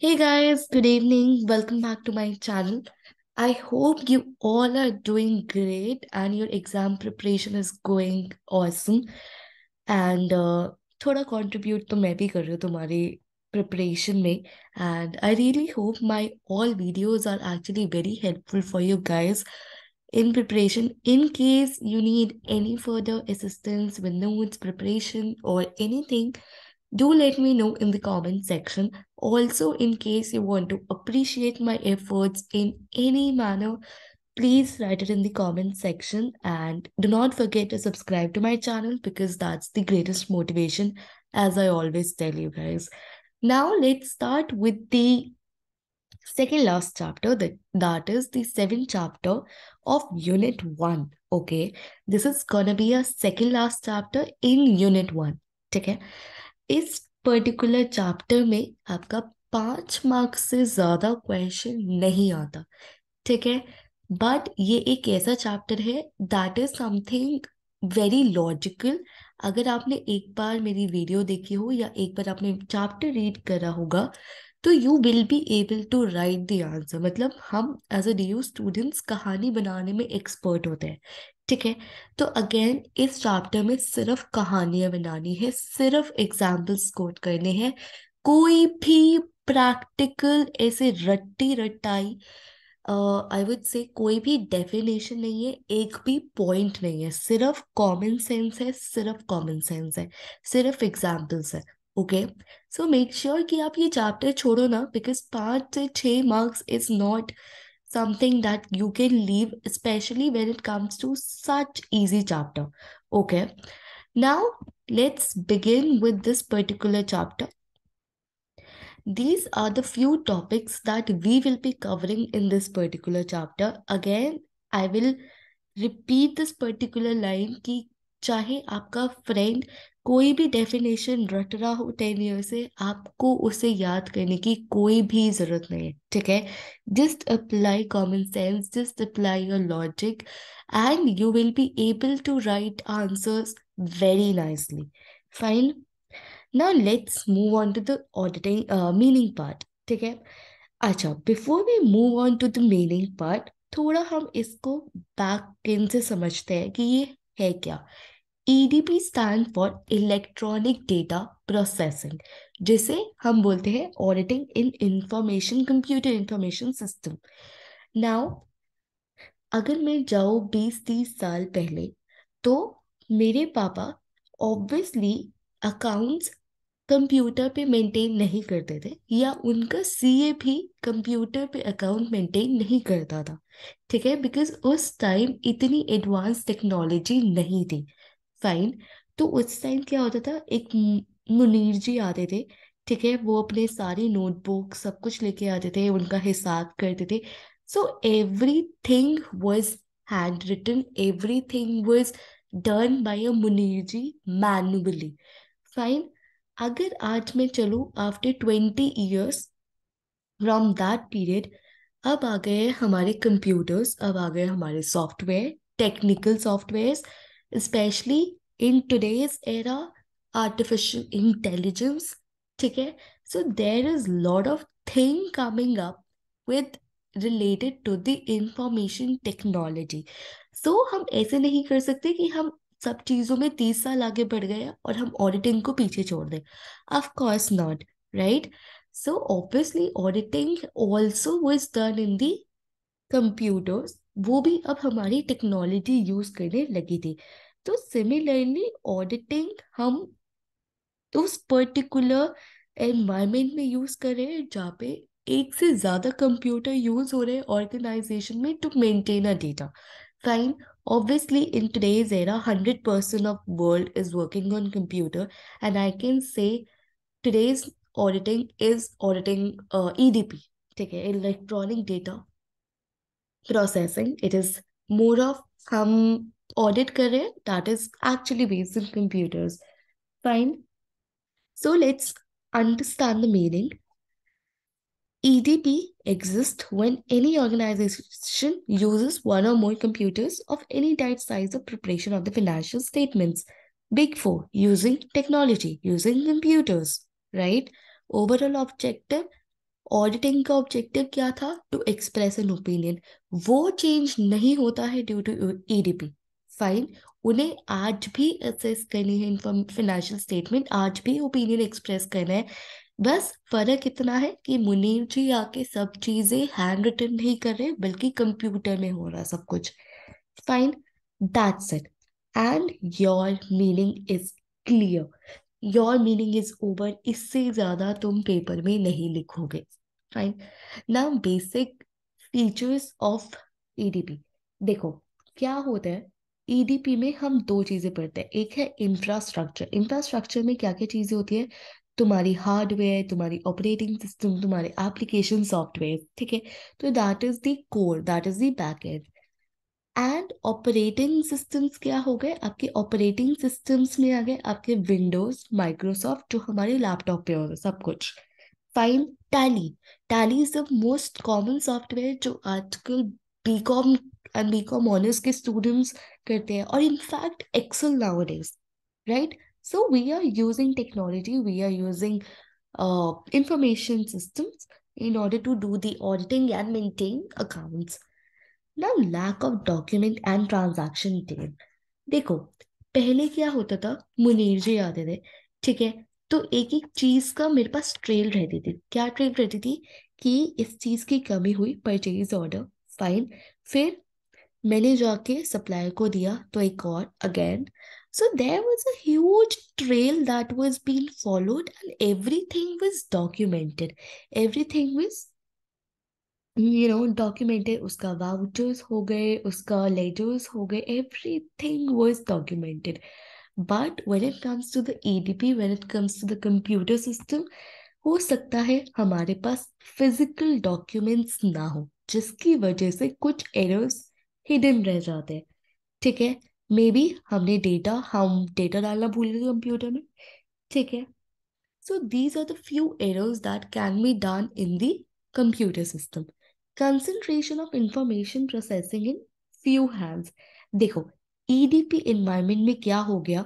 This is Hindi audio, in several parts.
Hey guys, good evening. Welcome back to my channel. I hope you all are doing great and your exam preparation is going awesome. And थोड़ा contribute तो मैं भी कर रही हूँ तुम्हारी preparation में. And I really hope my all videos are actually very helpful for you guys in preparation. In case you need any further assistance with notes, preparation, or anything, do let me know in the comment section. Also, in case you want to appreciate my efforts in any manner, please write it in the comment section and do not forget to subscribe to my channel because that's the greatest motivation, as I always tell you guys. Now, let's start with the second last chapter, that is the seventh chapter of Unit 1. Okay, this is gonna be a second last chapter in Unit 1. ठीक है, इस पर्टिकुलर चैप्टर में आपका 5 मार्क्स से ज्यादा क्वेश्चन नहीं आता. ठीक है, बट ये एक ऐसा चैप्टर है that is something very logical. अगर आपने एक बार मेरी वीडियो देखी हो या एक बार आपने चैप्टर रीड करा होगा तो you will be able to write the answer. मतलब हम एज अ डीयू स्टूडेंट्स कहानी बनाने में एक्सपर्ट होते हैं. ठीक है, तो अगेन इस चैप्टर में सिर्फ कहानियां बनानी है, सिर्फ एग्जाम्पल्स कोट करने हैं. कोई भी प्रैक्टिकल ऐसे रट्टी रटाई, आई वुड से कोई भी डेफिनेशन नहीं है, एक भी पॉइंट नहीं है, सिर्फ कॉमन सेंस है, सिर्फ कॉमन सेंस है, सिर्फ एग्जाम्पल्स है. ओके, सो मेक श्योर कि आप ये चैप्टर छोड़ो ना, बिकॉज 5 से 6 marks is not something that you can leave, especially when it comes to such easy chapter. Okay, now let's begin with this particular chapter. These are the few topics that we will be covering in this particular chapter. Again, I will repeat this particular line कि चाहे आपका फ्रेंड कोई भी डेफिनेशन रट रहा हो 10 ईयर से, आपको उसे याद करने की कोई भी जरूरत नहीं है. ठीक है, just apply common sense, just apply your logic and you will be able to write answers very nicely. Fine. Now let's move on to the auditing meaning part. ठीक है, अच्छा, before we move on to the meaning part, थोड़ा हम इसको बैक एंड से समझते हैं कि ये है क्या. EDP stand for electronic data processing, जिसे हम बोलते हैं ऑडिटिंग इन information computer information system. Now अगर मैं जाऊँ 20-30 साल पहले, तो मेरे पापा ऑब्वियसली अकाउंट्स कंप्यूटर पे मेंटेन नहीं करते थे, या उनका सीए भी कंप्यूटर पे अकाउंट मेंटेन नहीं करता था. ठीक है, बिकॉज उस टाइम इतनी एडवांस टेक्नोलॉजी नहीं थी. फाइन. तो उस टाइम क्या होता था, एक मुनीर जी आते थे. ठीक है, वो अपने सारी नोटबुक सब कुछ लेके आते थे, उनका हिसाब करते थे. So everything was hand written, everything was done by a Munir ji manually. Fine. अगर आज मैं चलूँ after 20 years from that period, अब आ गए हमारे कंप्यूटर्स, अब आ गए हमारे software, technical softwares, specially in today's era, artificial intelligence. ठीक है, so there is lot of thing coming up with related to the information technology. So हम ऐसे नहीं कर सकते कि हम सब चीजों में 30 साल आगे बढ़ गए और हम ऑडिटिंग को पीछे छोड़ दें. Of course not, right. So obviously auditing also was done in the computers. वो भी अब हमारी टेक्नोलॉजी यूज करने लगी थी. तो सिमिलरली ऑडिटिंग हम उस पर्टिकुलर एनवायरनमेंट में यूज कर रहे हैं जहाँ पे एक से ज्यादा कंप्यूटर यूज हो रहे हैं ऑर्गेनाइजेशन में to maintain a data. Fine. Obviously, in today's era, 100% of world is working on computer, and I can say today's auditing is auditing EDP. ठीक है, electronic data processing. It is more of हम ऑडिट कर रहे हैं that is actually based in computers. Fine. So let's understand the meaning. EDP exists when any organization uses one or more computers of any type, size, or preparation of the financial statements. Big Four using technology, using computers, right? Overall objective, auditing का ऑब्जेक्टिव क्या था? To express an opinion. वो चेंज नहीं होता है ड्यू टू ईडीपी। फाइन। उन्हें आज भी असेस करनी है फाइनेंशियल स्टेटमेंट, आज भी ओपिनियन एक्सप्रेस करना है। बस फर्क इतना है कि मुनीर जी आके सब चीजें हैंड रिटन नहीं कर रहे बल्कि कंप्यूटर में हो रहा सब कुछ। Fine. That's it. And your meaning is clear. Your meaning is over. इससे ज्यादा तुम पेपर में नहीं लिखोगे। Fine. Now basic features of EDP. देखो क्या होता है, ईडीपी में हम दो चीजें पढ़ते हैं। एक है इंफ्रास्ट्रक्चर। इंफ्रास्ट्रक्चर में क्या क्या चीजें होती है? तुम्हारी हार्डवेयर, तुम्हारी ऑपरेटिंग सिस्टम, तुम्हारे एप्लीकेशन सॉफ्टवेयर। ठीक है, तो that is the core, that is the backend. And operating systems क्या हो गए आपके? ऑपरेटिंग सिस्टम्स में आ गए आपके विंडोज, माइक्रोसॉफ्ट, जो हमारे लैपटॉप पे होगा सब कुछ। Fine. Tally. Tally is the most common software जो आजकल बीकॉम एंड बीकॉम ऑनर्स के स्टूडेंट्स करते हैं, और in fact Excel nowadays, right? So we are using technology, we are using information systems in order to do the auditing and maintain accounts. Now, lack of document and transaction detail. देखो पहले क्या होता था, मुनीर जी आते थे, ठीक है, तो एक एक चीज का मेरे पास ट्रेल रहती थी। क्या ट्रेल रहती थी? कि इस चीज की कमी हुई, परचेज ऑर्डर। फाइन। फिर मैंने जाके सप्लायर को दिया तो एक और again. So there was a huge trail that was been followed and everything was documented. Everything was documented. उसका वाउचर्स हो गए, उसका लेजर्स हो गए, everything was documented. But when it comes to the EDP, when it comes to the computer system, हो सकता है हमारे पास फिजिकल डॉक्यूमेंट्स ना हो, जिसकी वजह से कुछ एरर्स हिडन रह जाते हैं। ठीक है, मे बी हम डेटा डालना भूल गए कंप्यूटर में। ठीक है, so these are the few errors that can be done in the computer system. Concentration of information processing in few hands. देखो ईडीपी environment में क्या हो गया?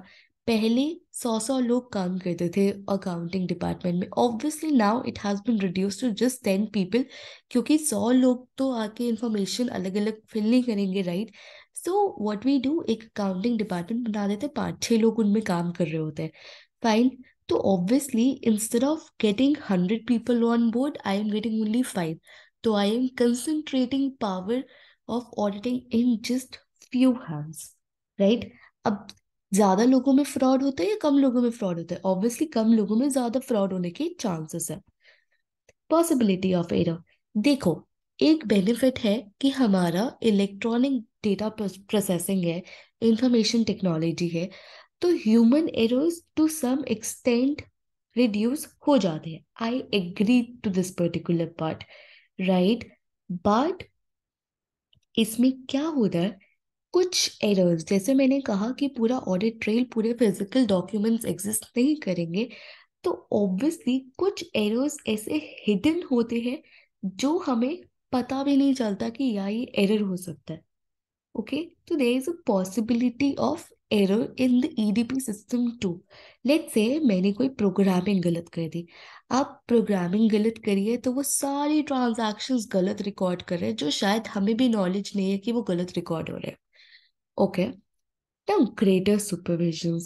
पहले 100 लोग काम करते थे अकाउंटिंग डिपार्टमेंट में। Obviously now it has been reduce to just 10 people, क्योंकि 100 लोग तो आके इंफॉर्मेशन अलग अलग फिल नहीं करेंगे, right? So what we do, एक अकाउंटिंग डिपार्टमेंट बना देते, 5-6 लोग उनमें काम कर रहे होते हैं। फाइन। तो obviously, instead of getting 100 people on board, I am getting only 5. So I am concentrating power of auditing in just few hands, right? अब ज्यादा लोगों में फ्रॉड होता है या कम लोगों में फ्रॉड होता है? ऑब्वियसली कम लोगों में ज्यादा फ्रॉड होने के चांसेस है। Possibility of error. देखो एक बेनिफिट है कि हमारा इलेक्ट्रॉनिक डेटा प्रोसेसिंग है, इंफॉर्मेशन टेक्नोलॉजी है, तो human errors to some extent reduce हो जाते हैं। I agree to this particular part, right? But इसमें क्या होता है, कुछ एरर्स, जैसे मैंने कहा कि पूरा ऑडिट ट्रेल, पूरे फिजिकल डॉक्यूमेंट्स एग्जिस्ट नहीं करेंगे, तो ऑब्वियसली कुछ एरर्स ऐसे हिडन होते हैं जो हमें पता भी नहीं चलता कि या ये एरर हो सकता है। ओके, तो there is a possibility of error in the EDP system too. Let's say मैंने कोई प्रोग्रामिंग गलत कर दी। आप प्रोग्रामिंग गलत करिए तो वो सारी ट्रांजैक्शंस गलत रिकॉर्ड कर रहे हैं, जो शायद हमें भी नॉलेज नहीं है कि वो गलत रिकॉर्ड हो रहे हैं। Okay, now greater supervision.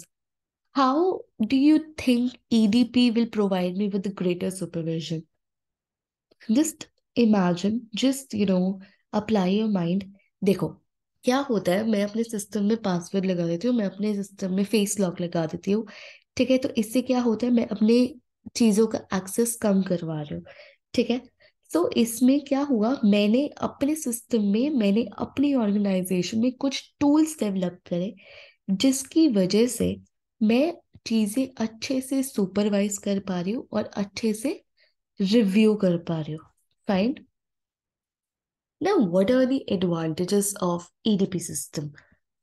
How do you think EDP will provide me with the greater supervision? Just imagine, just apply your mind. देखो क्या होता है, मैं अपने सिस्टम में पासवर्ड लगा देती हूँ, मैं अपने सिस्टम में फेस लॉक लगा देती हूँ। ठीक है, तो इससे क्या होता है, मैं अपने चीजों का एक्सेस कम करवा रही हूँ। ठीक है, तो इसमें क्या हुआ, मैंने अपने सिस्टम में, मैंने अपनी ऑर्गेनाइजेशन में कुछ टूल्स डेवलप करे, जिसकी वजह से मैं चीजें अच्छे से सुपरवाइज कर पा रही हूँ और अच्छे से रिव्यू कर पा रही हूँ। Fine. Now, what are the advantages of EDP system?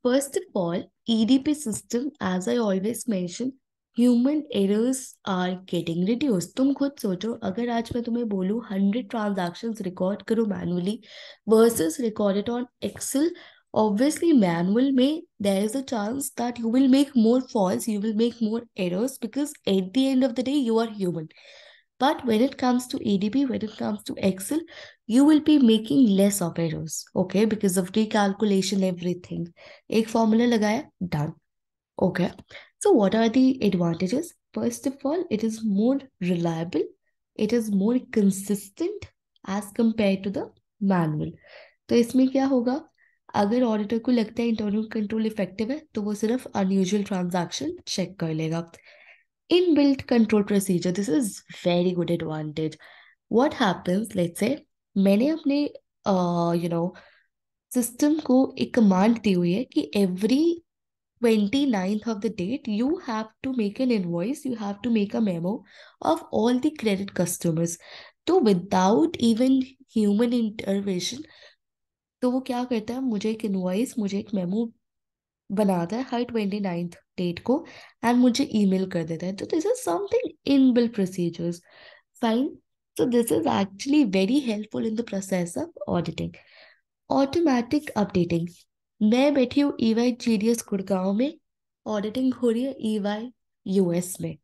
First of all, EDP system, as I always mention, human errors are getting reduced. तुम खुद सोचो, अगर आज मैं तुम्हें बोलूँ 100 transactions record करो manually versus record it on Excel, obviously manual में there is a chance that you will make more faults, you will make more errors, because at the end of the day you are human. But when it comes to ADP, when it comes to Excel, you will be making less of errors, okay, because of recalculation, everything. एक formula लगाया, done. Okay. So what are the advantages? First of all, it is more reliable. It is more consistent as compared to the manual. तो इसमें क्या होगा? अगर ऑडिटर को लगता है इंटरनल कंट्रोल इफेक्टिव है तो वो सिर्फ अनयूजुअल ट्रांजैक्शन चेक कर लेगा. Inbuilt control procedure. This is very good advantage. What happens? Let's say मैंने अपने सिस्टम को एक कमांड दी हुई है कि every 29th of the date, you have to make an invoice, you have to make a memo of all the credit customers. तो without even human intervention, तो वो क्या करता है, मुझे एक इनवॉइस, मुझे एक मेमो बनाता है हर 29th डेट को एंड मुझे ईमेल कर देता है. तो this is something in built procedures. Fine. So this is actually very helpful in the process of auditing. Automatic updating. मैं बैठी हूँ EY GDS गुड़गांव में, ऑडिटिंग हो रही है EY यूएस में.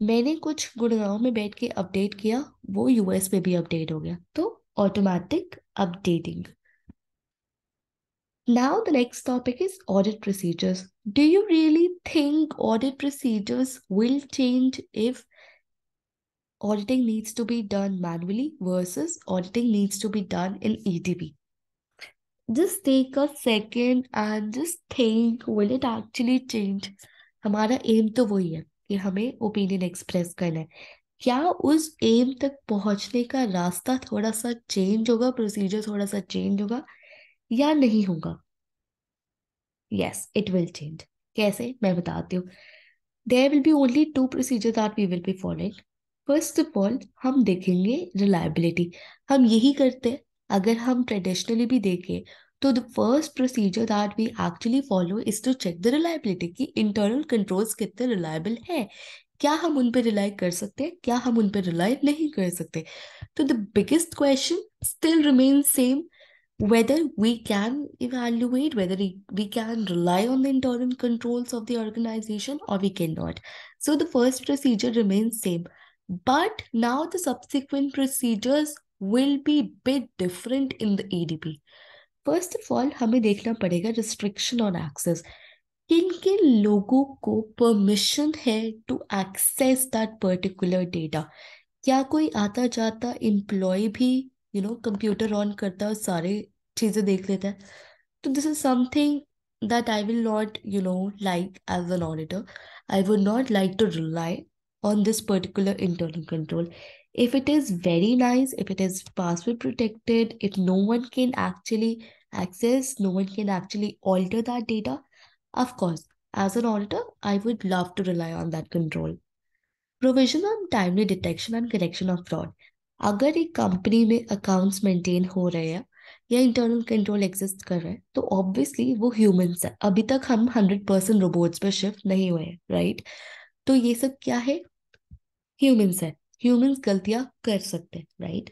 मैंने कुछ गुड़गांव में बैठ के अपडेट किया, वो यूएस में भी अपडेट हो गया. तो automatic updating. Now the next topic is audit procedures. Do you really think audit procedures will change if auditing needs to be done manually versus auditing needs to be done in EDP? Just take a second and just think, will it actually change? हमारा एम तो वही है कि हमें ओपिनियन एक्सप्रेस करना है. क्या उस एम तक पहुंचने का रास्ता थोड़ा सा चेंज होगा, प्रोसीजर थोड़ा सा चेंज होगा या नहीं होगा? Yes, it will change. कैसे, मैं बताती हूँ. There will be only two procedure that we will be following. First of all हम देखेंगे रिलायबिलिटी. हम यही करते हैं. अगर हम ट्रेडिशनली भी देखें तो the first procedure that we actually follow is to check the reliability कि इंटरनल कंट्रोल्स कितने रिलायबल है. क्या हम उन पर रिलाई कर सकते हैं, क्या हम उन पर रिलाई नहीं कर सकते. तो the biggest question still remains same, whether we can evaluate, whether we can rely on the internal controls of the organization or we cannot. So the first procedure remains same, but now the subsequent procedures will be bit different in the EDP. First of all, हमें देखना पड़ेगा restriction on access. किन किन लोगों को परमिशन है to access that particular data. क्या कोई आता जाता एम्प्लॉय भी कंप्यूटर ऑन करता है और सारे चीजें देख लेता है? तो this is something that I will not like as an auditor. I would not like to rely on this particular internal control. If it is very nice, if it is password protected, if no one can actually access, no one can actually alter that data, of course, as an auditor, I would love to rely on that control. Provision on timely detection and correction of fraud. अगर एक कंपनी में अकाउंट्स मेंटेन हो रहे हैं या इंटरनल कंट्रोल एग्जिस्ट कर रहा है तो ऑब्वियसली वो ह्यूमंस है. अभी तक हम 100% रोबोट्स पे शिफ्ट नहीं हुए हैं, राइट? तो ये सब क्या है? ह्यूमंस है. ह्यूमंस गलतियां कर सकते हैं, राइट?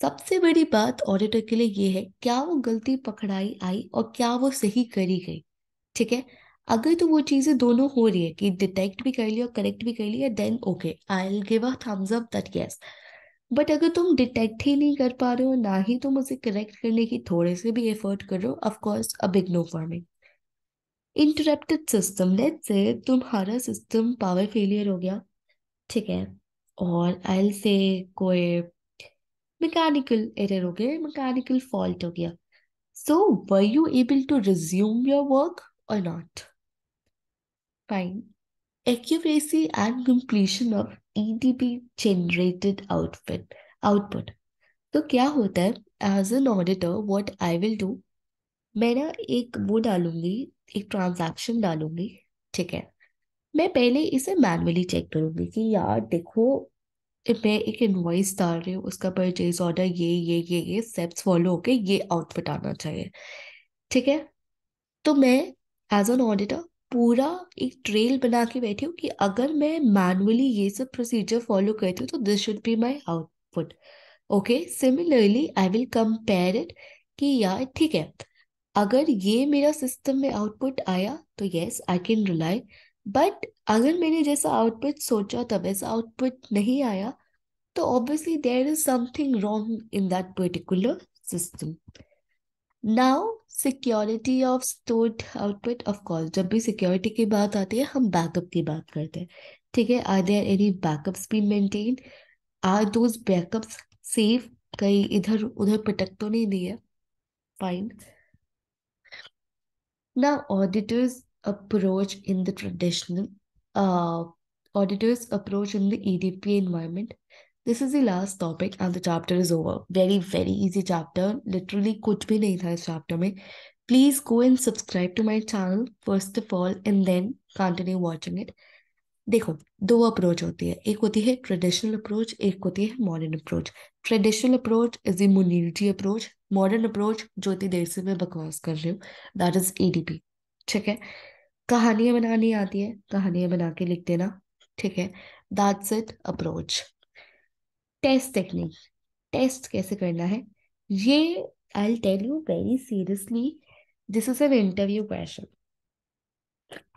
सबसे बड़ी बात ऑडिटर के लिए ये है, क्या वो गलती पकड़ाई आई और क्या वो सही करी गई. ठीक है. अगर तो वो चीजें दोनों हो रही है कि डिटेक्ट भी कर लिया और करेक्ट भी कर लिया, then okay, I will give a thumbs up that yes. But अगर तुम डिटेक्ट ही नहीं कर पा रहे हो, ना ही तुम उसे करेक्ट करने की थोड़े से भी एफर्ट कर रहे हो, of course a big no for me. Interrupted system. Let's say तुम्हारा सिस्टम पावर फेलियर हो गया, ठीक है, और आई विल से कोई मैकेनिकल एरर हो गया, मैकेनिकल फॉल्ट हो गया. So, were you able to resume your work or not? Fine. Accuracy and completion of EDP generated output. तो क्या होता है, as an auditor what I will do, मैं ना एक वो डालूंगी, एक ट्रांजैक्शन डालूंगी, ठीक है. मैं पहले इसे मैनुअली चेक करूंगी कि यार देखो, मैं एक इनवॉइस डाल रही हूँ, उसका परचेज ऑर्डर ये स्टेप्स फॉलो होके ये आउटपुट आना चाहिए, ठीक है. तो मैं एज एन ऑडिटर पूरा एक ट्रेल बना के बैठी हूँ कि अगर मैं मैनुअली ये सब प्रोसीजर फॉलो करती हूँ तो this should be my output. Okay, similarly I will compare it कि यार ठीक है, अगर ये मेरा सिस्टम में आउटपुट आया तो yes I can rely. But अगर मैंने जैसा आउटपुट सोचा था वैसा आउटपुट नहीं आया, तो obviously there is something wrong in that particular system. Now security of stored output, of course जब भी सिक्योरिटी की बात आती है हम बैकअप की बात करते हैं, ठीक है। Are there any backups been maintain? Are those backups safe? कहीं इधर उधर पटक तो नहीं दिए? Fine. Now, uh, auditors approach in the EDP environment. This is the last topic and the chapter is over. Very, very easy chapter. Literally कुछ भी नहीं था इस chapter में. Please go and subscribe to my channel first of all and then continue watching it. देखो, दो अप्रोच होती है, एक होती है ट्रेडिशनल अप्रोच, एक होती है modern approach. Traditional approach is the Munirji approach. Modern approach जो इतनी देर से मैं बकवास कर रही हूँ, दैट इज एडीपी। ठीक है, कहानियां बनानी आती है, कहानियां बना के लिख देना, ठीक है। That's it approach. Test technique, test कैसे करना है ये I tell you very seriously. This is an interview question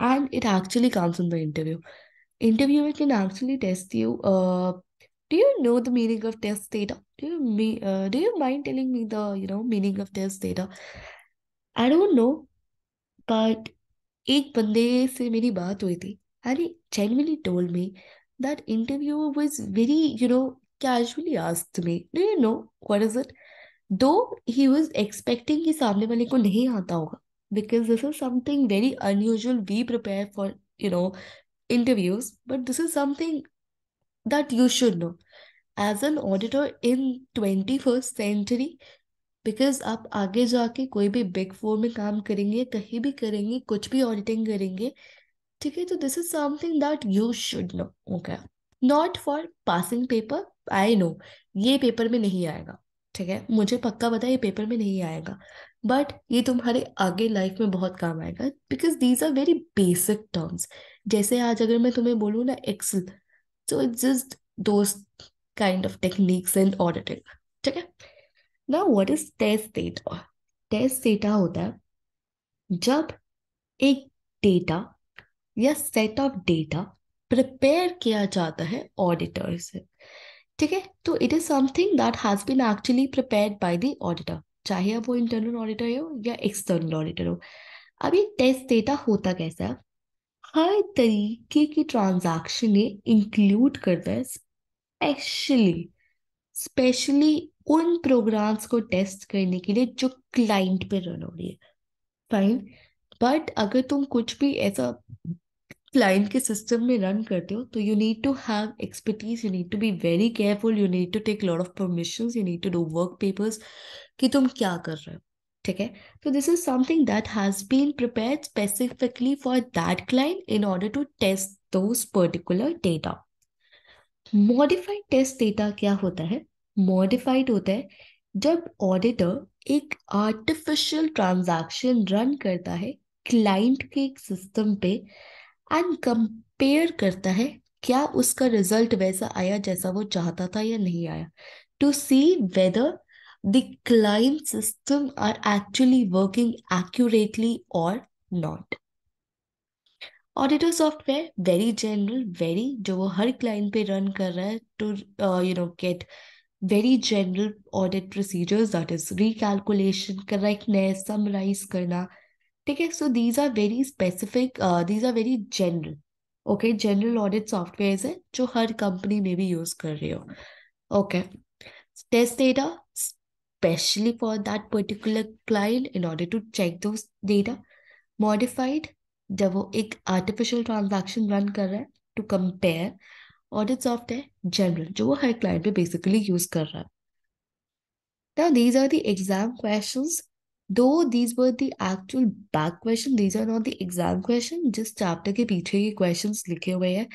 and it actually comes in the interview. Interviewer can actually test you. Do you know the meaning of test data? Do you mind telling me the meaning of test data? I don't know, but एक बंदे से मेरी बात हुई थी and he genuinely told me that interviewer was very casually asked me, do you know what is it? Though he was expecting कि सामने वाले को नहीं आता होगा, because this is something very unusual. We prepare for interviews, but this is something that you should know as an auditor in 21st century. Because आप आगे जाके कोई भी बिग फोर में काम करेंगे, कहीं भी करेंगे, कुछ भी ऑडिटिंग करेंगे, ठीक है। तो this is something that you should know, okay. Not for passing paper, I know ये पेपर में नहीं आएगा, ठीक है, मुझे पक्का पता है ये पेपर में नहीं आएगा, बट ये तुम्हारे आगे लाइफ में बहुत काम आएगा because these are very basic terms. जैसे आज अगर मैं तुम्हें बोलूँ ना Excel, so it's just those kind of techniques in auditing, ठीक है। Now what is test data? Test data होता है जब एक डेटा या सेट ऑफ डेटा प्रिपेयर किया जाता है ऑडिटर से, ठीक है। तो it is something that has been actually prepared by the auditor, चाहे अब वो इंटरनल ऑडिटर हो या एक्सटर्नल ऑडिटर हो। अब ये टेस्ट डेटा होता कैसा है? हर तरीके की ट्रांजैक्शन ये इंक्लूड करता है, स्पेशली स्पेशली उन प्रोग्राम्स को टेस्ट करने के लिए जो क्लाइंट पे रन हो रही है। फाइन, बट अगर तुम कुछ भी ऐसा क्लाइंट के सिस्टम में रन करते हो तो you need to have expertise, you need to be very careful, you need to take lot of permissions, you need to do work papers कि तुम क्या कर रहे हो, ठीक है। तो this is something that has been prepared specifically for that client in order to test those particular data. Modified test data क्या होता है? मॉडिफाइड होता है जब ऑडिटर एक आर्टिफिशियल ट्रांजैक्शन रन करता है क्लाइंट के सिस्टम पे एंड कंपेयर करता है क्या उसका रिजल्ट वैसा आया जैसा वो चाहता था या नहीं आया, to see whether the client system are actually working accurately और not. Auditor software very general, very जो वो हर क्लाइंट पे रन कर रहा है to get very general audit procedures, that is recalculation, correctness, summarise करना, ठीक है। So these are very specific, these are very general, okay. General audit software है जो हर कंपनी में भी यूज कर रही हो, okay. Test data specially for that particular client in order to check those data. Modified जब वो एक आर्टिफिशियल ट्रांजैक्शन रन कर रहा है to compare. Audit software general जो वो हर क्लाइंट पे बेसिकली यूज कर रहा है। Now these are the exam questions. Though these were the actual back question, these are not the exam question. जिस chapter के पीछे ये questions लिखे हुए हैं,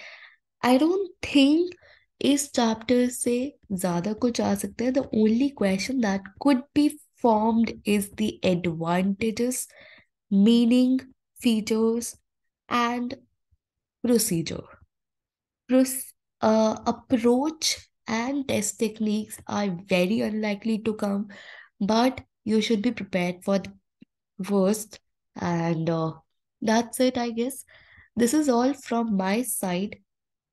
I don't think इस chapter से ज़्यादा कुछ आ सकता है. The only question that could be formed is the advantages, meaning, features, and procedure. Approach and test techniques are very unlikely to come, but you should be prepared for the worst. And that's it, I guess. This is all from my side.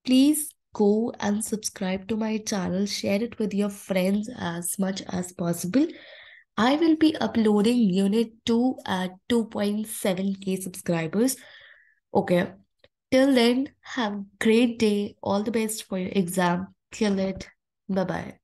Please go and subscribe to my channel. Share it with your friends as much as possible. I will be uploading Unit 2 at 2.7k subscribers. Okay. Till then, have a great day. All the best for your exam. Kill it. Bye bye.